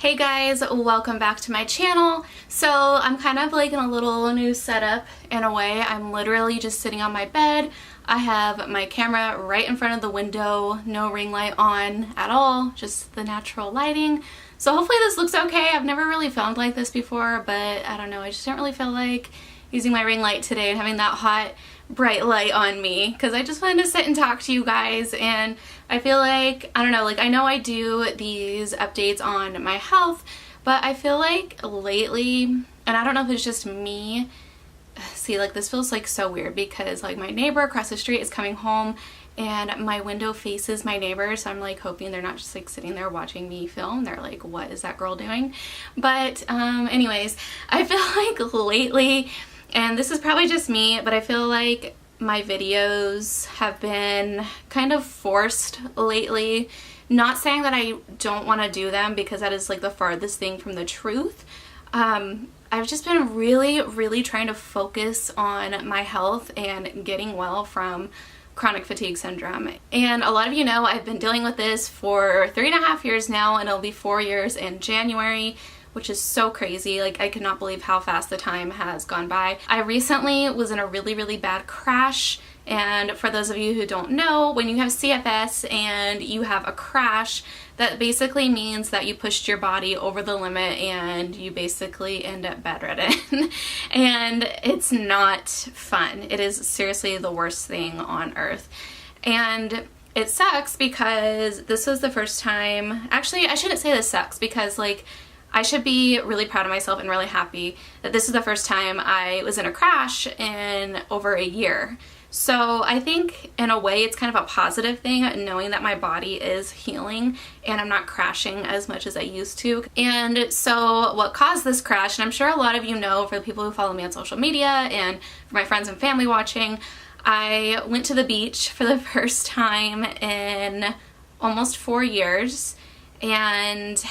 Hey guys, welcome back to my channel. So I'm kind of like in a little new setup in a way. I'm literally just sitting on my bed. I have my camera right in front of the window, no ring light on at all, just the natural lighting. So hopefully this looks okay. I've never really filmed like this before, but I don't know, I just didn't really feel like using my ring light today and having that hot bright light on me because I just wanted to sit and talk to you guys. And I feel like, I don't know, like I know I do these updates on my health, but I feel like lately, and I don't know if it's just me, see, like this feels like so weird because like my neighbor across the street is coming home and my window faces my neighbor, so I'm like hoping they're not just like sitting there watching me film. They're like, what is that girl doing? But anyways, I feel like lately, and this is probably just me, but I feel like my videos have been kind of forced lately. Not saying that I don't want to do them because that is like the farthest thing from the truth. I've just been really trying to focus on my health and getting well from chronic fatigue syndrome. And a lot of you know I've been dealing with this for 3.5 years now, and it'll be 4 years in January, which is so crazy. Like I cannot believe how fast the time has gone by. I recently was in a really bad crash, and for those of you who don't know, when you have CFS and you have a crash, that basically means that you pushed your body over the limit and you basically end up bedridden. And it's not fun. It is seriously the worst thing on earth. And it sucks because this was the first time, actually I shouldn't say this sucks because like I should be really proud of myself and really happy that this is the first time I was in a crash in over a year. So I think in a way it's kind of a positive thing knowing that my body is healing and I'm not crashing as much as I used to. And so what caused this crash, and I'm sure a lot of you know for the people who follow me on social media and for my friends and family watching, I went to the beach for the first time in almost 4 years, and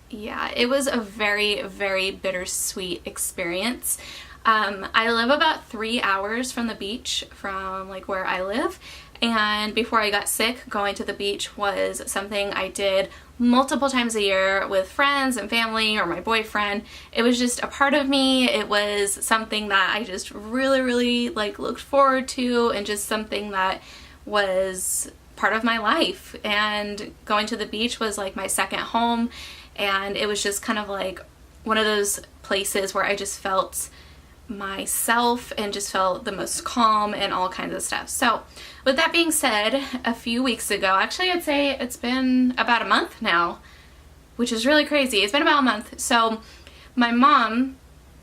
yeah, it was a very bittersweet experience. I live about 3 hours from the beach from like where I live, and before I got sick, going to the beach was something I did multiple times a year with friends and family or my boyfriend. It was just a part of me. It was something that I just really like looked forward to, and just something that was part of my life. And going to the beach was like my second home, and it was just kind of like one of those places where I just felt myself and just felt the most calm and all kinds of stuff. So with that being said, a few weeks ago, actually I'd say it's been about a month now, which is really crazy. It's been about a month. So my mom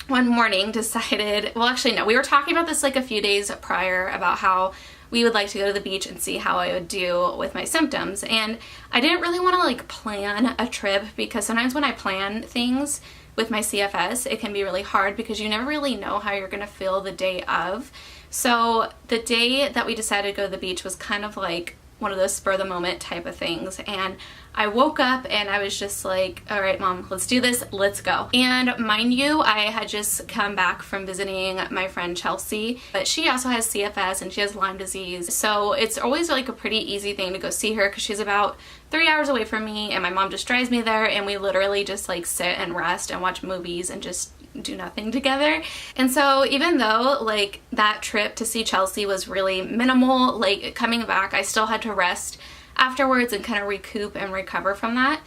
one morning decided, well actually no, we were talking about this like a few days prior about how we would like to go to the beach and see how I would do with my symptoms. And I didn't really want to like plan a trip because sometimes when I plan things with my CFS, it can be really hard because you never really know how you're going to feel the day of. So the day that we decided to go to the beach was kind of like one of those spur of the moment type of things. And I woke up and I was just like, all right, Mom, let's do this. Let's go. And mind you, I had just come back from visiting my friend Chelsea, but she also has CFS and she has Lyme disease. So it's always like a pretty easy thing to go see her because she's about 3 hours away from me, and my mom just drives me there, and we literally just like sit and rest and watch movies and just do nothing together. And so even though like that trip to see Chelsea was really minimal, like coming back I still had to rest afterwards and kind of recoup and recover from that.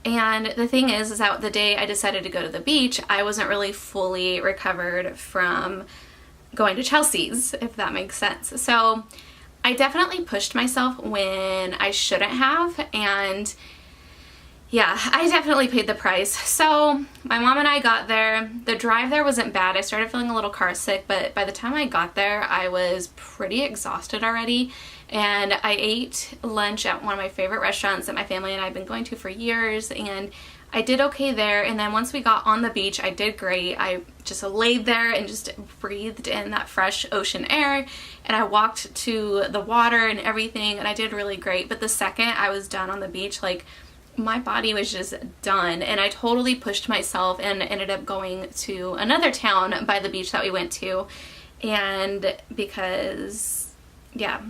And the thing is that the day I decided to go to the beach, I wasn't really fully recovered from going to Chelsea's, if that makes sense. So I definitely pushed myself when I shouldn't have, and yeah, I definitely paid the price. So my mom and I got there. The drive there wasn't bad. I started feeling a little car sick, but by the time I got there, I was pretty exhausted already. And I ate lunch at one of my favorite restaurants that my family and I have been going to for years, and I did okay there. And then once we got on the beach, I did great. I just laid there and just breathed in that fresh ocean air, and I walked to the water and everything, and I did really great. But the second I was done on the beach, like my body was just done, and I totally pushed myself and ended up going to another town by the beach that we went to. And because yeah,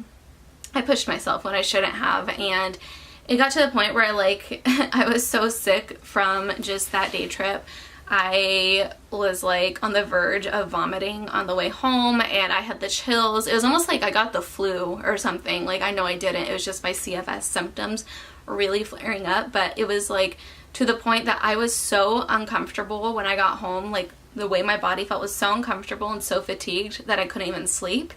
I pushed myself when I shouldn't have, and it got to the point where like I was so sick from just that day trip. I was like on the verge of vomiting on the way home, and I had the chills. It was almost like I got the flu or something. Like, I know I didn't. It was just my CFS symptoms really flaring up, but it was like to the point that I was so uncomfortable when I got home. Like, the way my body felt was so uncomfortable and so fatigued that I couldn't even sleep.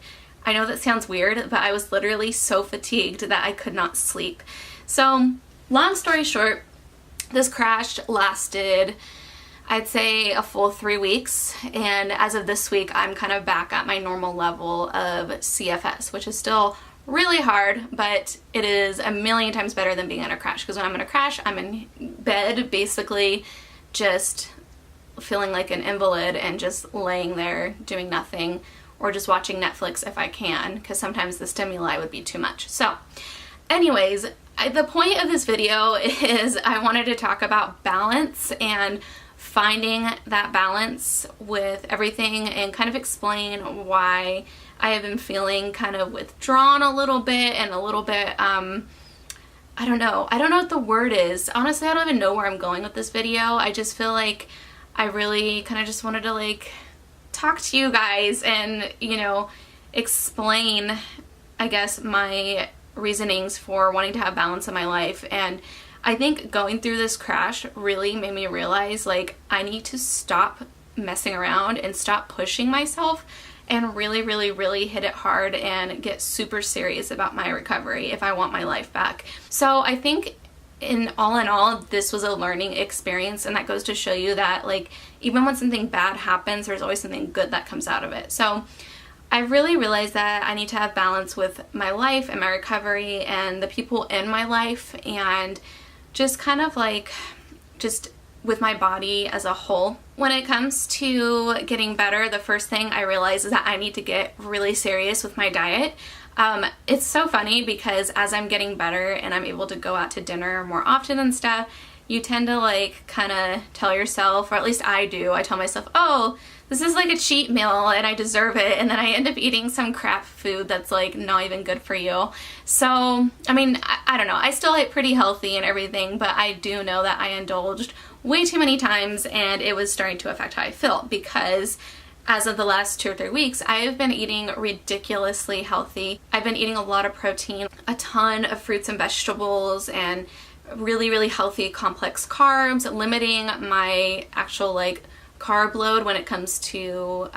I know that sounds weird, but I was literally so fatigued that I could not sleep. So, long story short, this crash lasted, I'd say, a full 3 weeks, and as of this week I'm kind of back at my normal level of CFS, which is still really hard, but it is a million times better than being in a crash, because when I'm in a crash I'm in bed basically just feeling like an invalid and just laying there doing nothing, or just watching Netflix if I can, because sometimes the stimuli would be too much. So anyways, the point of this video is I wanted to talk about balance and finding that balance with everything, and kind of explain why I have been feeling kind of withdrawn a little bit, and a little bit, I don't know what the word is. Honestly, I don't even know where I'm going with this video. I just feel like I really kind of just wanted to like talk to you guys and, you know, explain, I guess, my reasonings for wanting to have balance in my life. And I think going through this crash really made me realize, like, I need to stop messing around and stop pushing myself, and really, really, really hit it hard and get super serious about my recovery if I want my life back. So I think in all, this was a learning experience, and that goes to show you that, like, even when something bad happens, there's always something good that comes out of it. So I really realized that I need to have balance with my life and my recovery and the people in my life, and just kind of like just with my body as a whole. When it comes to getting better, the first thing I realized is that I need to get really serious with my diet. It's so funny because as I'm getting better and I'm able to go out to dinner more often and stuff, you tend to like kind of tell yourself, or at least I do, I tell myself, oh, this is like a cheat meal and I deserve it, and then I end up eating some crap food that's like not even good for you. So, I mean, I don't know, I still ate pretty healthy and everything, but I do know that I indulged way too many times, and it was starting to affect how I feel, because as of the last 2 or 3 weeks, I have been eating ridiculously healthy. I've been eating a lot of protein, a ton of fruits and vegetables, and really, really healthy complex carbs, limiting my actual like carb load when it comes to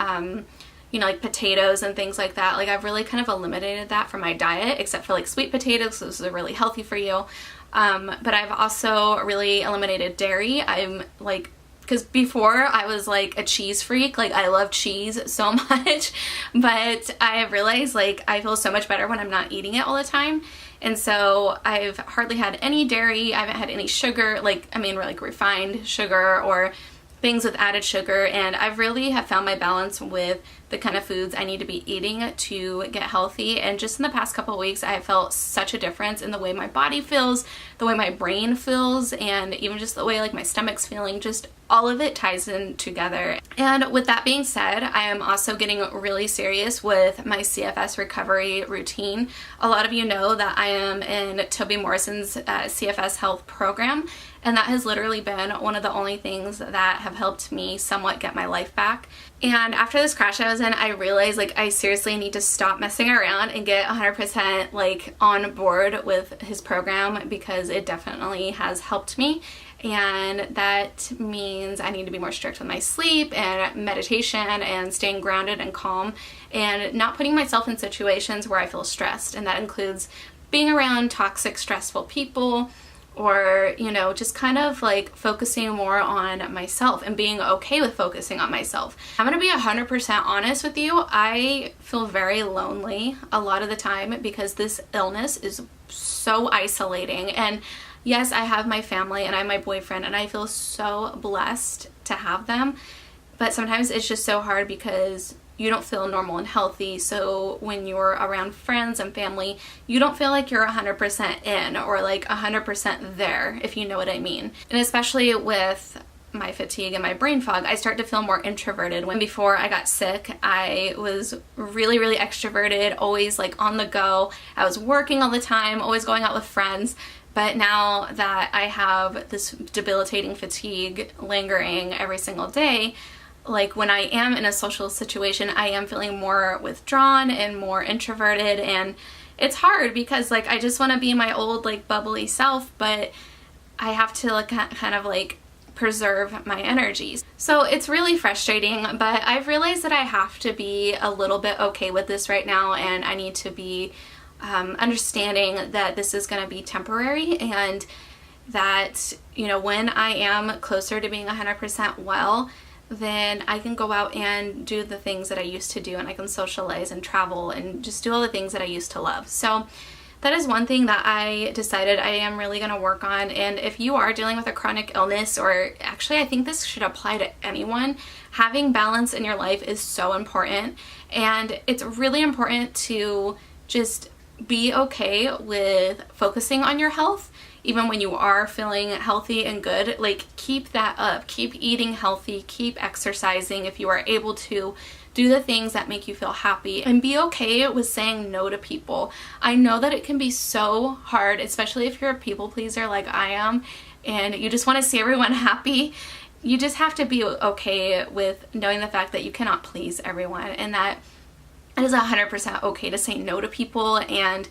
you know, like potatoes and things like that. Like, I've really kind of eliminated that from my diet, except for like sweet potatoes, those are really healthy for you. But I've also really eliminated dairy. I'm like, because before I was like a cheese freak, like I love cheese so much, but I have realized like I feel so much better when I'm not eating it all the time. And so I've hardly had any dairy. I haven't had any sugar, like, I mean, like refined sugar or things with added sugar, and I've really have found my balance with the kind of foods I need to be eating to get healthy. And just in the past couple of weeks, I have felt such a difference in the way my body feels, the way my brain feels, and even just the way like my stomach's feeling. Just all of it ties in together. And with that being said, I am also getting really serious with my CFS recovery routine. A lot of you know that I am in Toby Morrison's CFS health program, and that has literally been one of the only things that have helped me somewhat get my life back. And after this crash I was in, I realized like I seriously need to stop messing around and get 100% like on board with his program, because it definitely has helped me. And that means I need to be more strict with my sleep and meditation and staying grounded and calm and not putting myself in situations where I feel stressed. And that includes being around toxic, stressful people, or, you know, just kind of like focusing more on myself and being okay with focusing on myself. I'm gonna be 100% honest with you. I feel very lonely a lot of the time because this illness is so isolating. And yes, I have my family and I have my boyfriend, and I feel so blessed to have them, but sometimes it's just so hard because you don't feel normal and healthy. So when you're around friends and family, you don't feel like you're 100% in or like 100% there, if you know what I mean. And especially with my fatigue and my brain fog, I start to feel more introverted. When before I got sick, I was really, really extroverted, always like on the go. I was working all the time, always going out with friends. But now that I have this debilitating fatigue lingering every single day, like when I am in a social situation, I am feeling more withdrawn and more introverted, and it's hard because like I just want to be my old like bubbly self, but I have to like kind of like preserve my energies. So it's really frustrating, but I've realized that I have to be a little bit okay with this right now, and I need to be understanding that this is going to be temporary, and that, you know, when I am closer to being 100% well, then I can go out and do the things that I used to do, and I can socialize and travel and just do all the things that I used to love. So that is one thing that I decided I am really going to work on. And if you are dealing with a chronic illness, or actually I think this should apply to anyone, having balance in your life is so important. And it's really important to just be okay with focusing on your health. Even when you are feeling healthy and good, like keep that up. Keep eating healthy, keep exercising if you are able to. Do the things that make you feel happy, and be okay with saying no to people. I know that it can be so hard, especially if you're a people pleaser like I am, and you just want to see everyone happy. You just have to be okay with knowing the fact that you cannot please everyone, and that it is 100% okay to say no to people. And,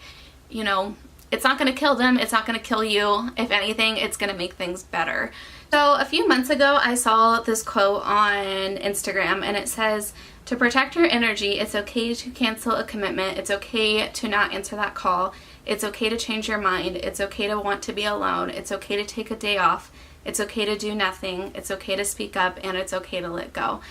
you know, it's not going to kill them. It's not going to kill you. If anything, it's going to make things better. So a few months ago, I saw this quote on Instagram, and it says, "To protect your energy, it's okay to cancel a commitment. It's okay to not answer that call. It's okay to change your mind. It's okay to want to be alone. It's okay to take a day off. It's okay to do nothing. It's okay to speak up, and it's okay to let go."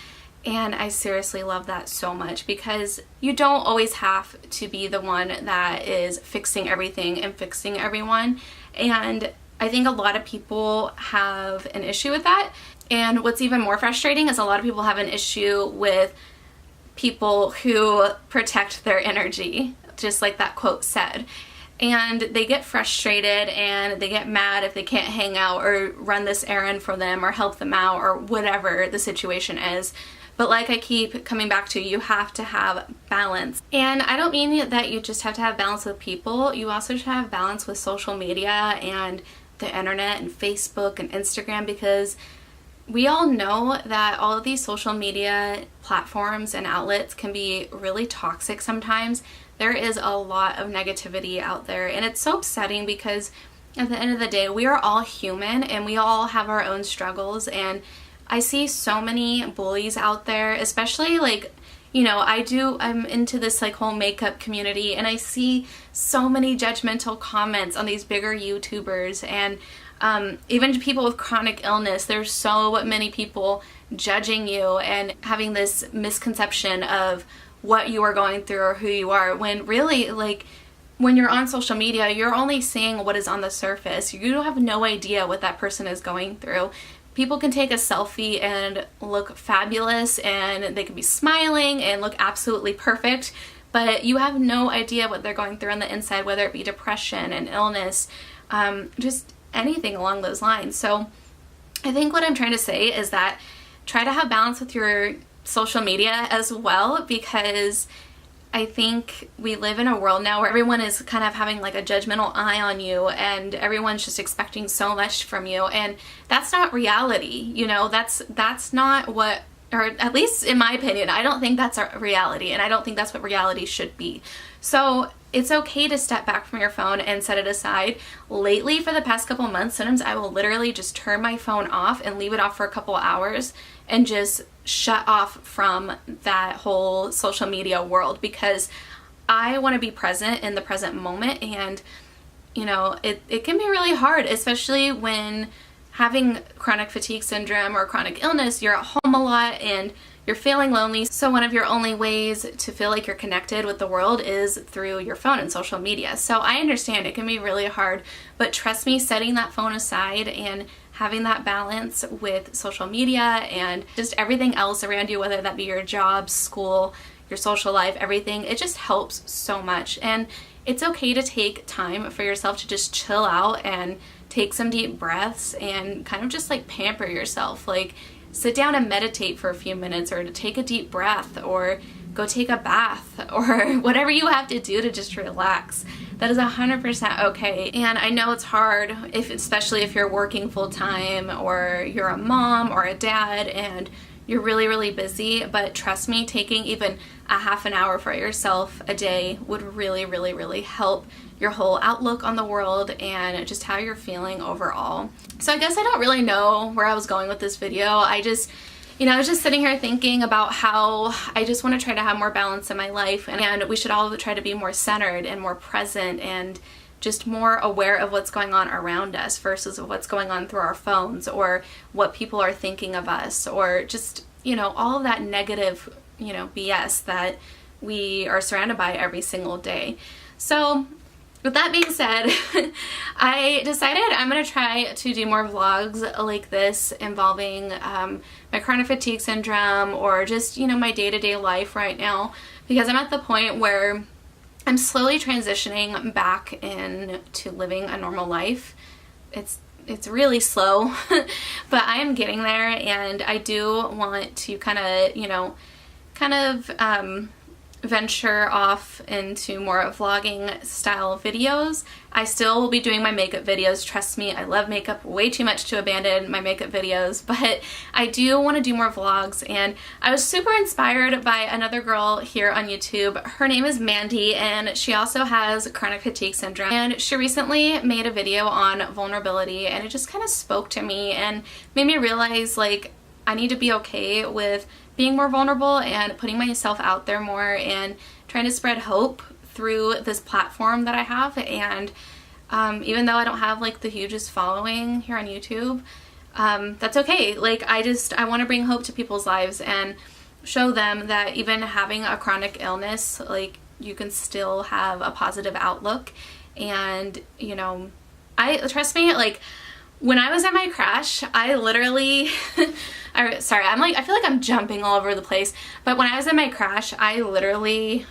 And I seriously love that so much, because you don't always have to be the one that is fixing everything and fixing everyone. And I think a lot of people have an issue with that. And what's even more frustrating is a lot of people have an issue with people who protect their energy, just like that quote said. And they get frustrated and they get mad if they can't hang out or run this errand for them or help them out or whatever the situation is. But like I keep coming back to, you have to have balance. And I don't mean that you just have to have balance with people. You also should have balance with social media and the internet and Facebook and Instagram, because we all know that all of these social media platforms and outlets can be really toxic sometimes. There is a lot of negativity out there, and it's so upsetting, because at the end of the day, we are all human and we all have our own struggles. And I see so many bullies out there, especially like, you know, I'm into this like whole makeup community, and I see so many judgmental comments on these bigger YouTubers, and even people with chronic illness. There's so many people judging you and having this misconception of what you are going through or who you are, when really, like, when you're on social media, you're only seeing what is on the surface. You don't have no idea what that person is going through. People can take a selfie and look fabulous, and they can be smiling and look absolutely perfect, but you have no idea what they're going through on the inside, whether it be depression and illness, just anything along those lines. So I think what I'm trying to say is that try to have balance with your social media as well, because I think we live in a world now where everyone is kind of having like a judgmental eye on you, and everyone's just expecting so much from you, and that's not reality. You know, that's not what, or at least in my opinion, I don't think that's our reality, and I don't think that's what reality should be. So it's okay to step back from your phone and set it aside. Lately, for the past couple months, sometimes I will literally just turn my phone off and leave it off for a couple hours and just shut off from that whole social media world, because I want to be present in the present moment. And you know, it can be really hard, especially when having chronic fatigue syndrome or chronic illness, you're at home a lot and you're feeling lonely. So one of your only ways to feel like you're connected with the world is through your phone and social media. So I understand it can be really hard, but trust me, setting that phone aside and having that balance with social media and just everything else around you, whether that be your job, school, your social life, everything, it just helps so much. And it's okay to take time for yourself to just chill out and take some deep breaths and kind of just like pamper yourself. Like, sit down and meditate for a few minutes, or to take a deep breath, or go take a bath, or whatever you have to do to just relax. That is 100% okay. And I know it's hard, especially if you're working full-time or you're a mom or a dad and you're really, really busy, but trust me, taking even a half an hour for yourself a day would really, really, really help your whole outlook on the world and just how you're feeling overall. So I guess I don't really know where I was going with this video. I was just sitting here thinking about how I just want to try to have more balance in my life, and we should all try to be more centered and more present and just more aware of what's going on around us versus what's going on through our phones or what people are thinking of us, or just, all of that negative, BS that we are surrounded by every single day. So with that being said, I decided I'm going to try to do more vlogs like this involving my chronic fatigue syndrome, or just, my day-to-day life right now, because I'm at the point where I'm slowly transitioning back into living a normal life. It's really slow, but I am getting there, and I do want to kind of venture off into more vlogging style videos. I still will be doing my makeup videos. Trust me, I love makeup way too much to abandon my makeup videos, but I do want to do more vlogs. And I was super inspired by another girl here on YouTube. Her name is Mandy, and she also has chronic fatigue syndrome, and she recently made a video on vulnerability, and it just kind of spoke to me and made me realize, like, I need to be okay with being more vulnerable and putting myself out there more and trying to spread hope through this platform that I have. And even though I don't have like the hugest following here on YouTube, that's okay. Like, I want to bring hope to people's lives and show them that even having a chronic illness, like, you can still have a positive outlook. And trust me, like, when I was at my crash, I literally I feel like I'm jumping all over the place, but when I was in my crash, I literally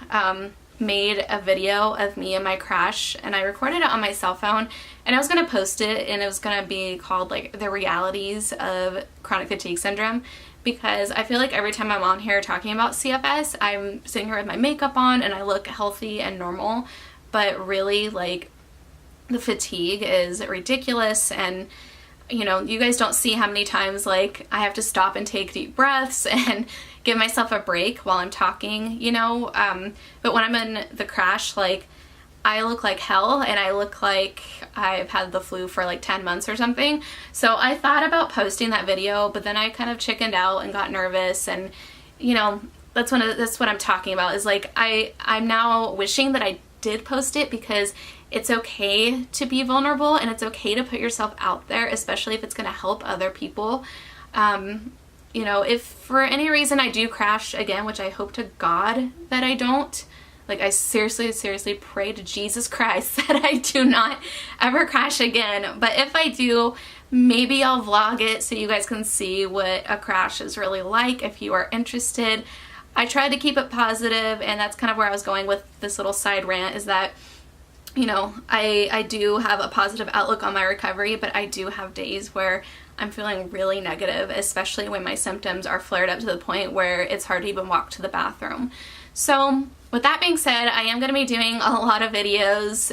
made a video of me in my crash, and I recorded it on my cell phone, and I was going to post it, and it was going to be called, like, the realities of chronic fatigue syndrome, because I feel like every time I'm on here talking about CFS, I'm sitting here with my makeup on and I look healthy and normal, but really, like, the fatigue is ridiculous. And you guys don't see how many times, like, I have to stop and take deep breaths and give myself a break while I'm talking, but when I'm in the crash, like, I look like hell, and I look like I've had the flu for like 10 months or something. So I thought about posting that video, but then I kind of chickened out and got nervous, and that's what I'm talking about, is like, I'm now wishing that I did post it, because it's okay to be vulnerable, and it's okay to put yourself out there, especially if it's going to help other people. If for any reason I do crash again, which I hope to God that I don't, like, I seriously, seriously pray to Jesus Christ that I do not ever crash again. But if I do, maybe I'll vlog it so you guys can see what a crash is really like if you are interested. I tried to keep it positive, and that's kind of where I was going with this little side rant, is that I do have a positive outlook on my recovery, but I do have days where I'm feeling really negative, especially when my symptoms are flared up to the point where it's hard to even walk to the bathroom. So with that being said, I am going to be doing a lot of videos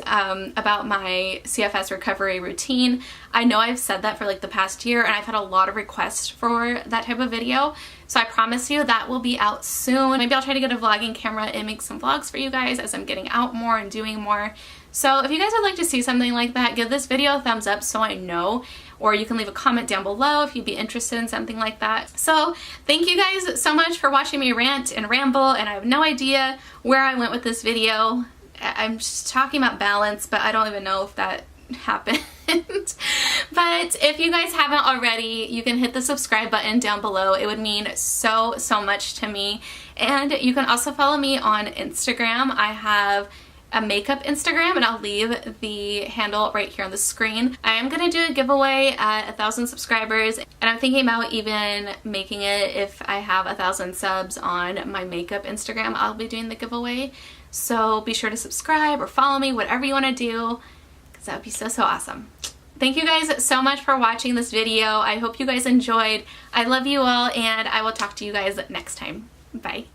about my CFS recovery routine. I know I've said that for like the past year, and I've had a lot of requests for that type of video. So I promise you that will be out soon. Maybe I'll try to get a vlogging camera and make some vlogs for you guys as I'm getting out more and doing more. So if you guys would like to see something like that, give this video a thumbs up so I know, or you can leave a comment down below if you'd be interested in something like that. So thank you guys so much for watching me rant and ramble, and I have no idea where I went with this video. I'm just talking about balance, but I don't even know if that happened. But if you guys haven't already, you can hit the subscribe button down below. It would mean so much to me. And you can also follow me on Instagram. I have a makeup Instagram, and I'll leave the handle right here on the screen. I am gonna do a giveaway at 1,000 subscribers, and I'm thinking about even making it if I have 1,000 subs on my makeup Instagram. I'll be doing the giveaway, so be sure to subscribe or follow me, whatever you want to do, because that would be so awesome. Thank you guys so much for watching this video. I hope you guys enjoyed. I love you all, and I will talk to you guys next time. Bye.